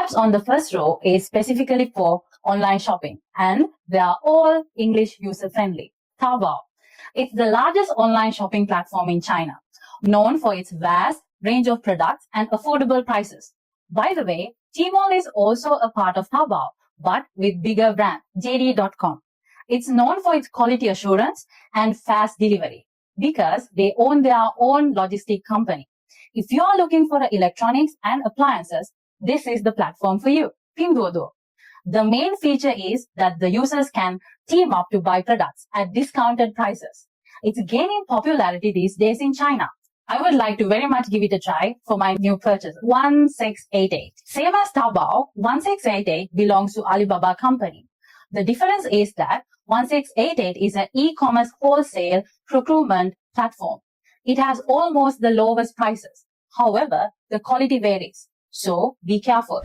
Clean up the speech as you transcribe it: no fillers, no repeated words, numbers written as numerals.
apps on the first row is specifically for online shopping, and they are all English user-friendly. Taobao. It's the largest online shopping platform in China, known for its vast range of products and affordable prices. By the way, Tmall is also a part of Taobao, but with bigger brand, JD.com. It's known for its quality assurance and fast delivery because they own their own logistic company. If you are looking for electronics and appliances, this is the platform for you. Pinduoduo. The main feature is that the users can team up to buy products at discounted prices. It's gaining popularity these days in China. I would like to very much give it a try for my new purchase. 1688. Same as Taobao, 1688 belongs to Alibaba company. The difference is that 1688 is an e-commerce wholesale procurement platform. It has almost the lowest prices. However, the quality varies. So be careful.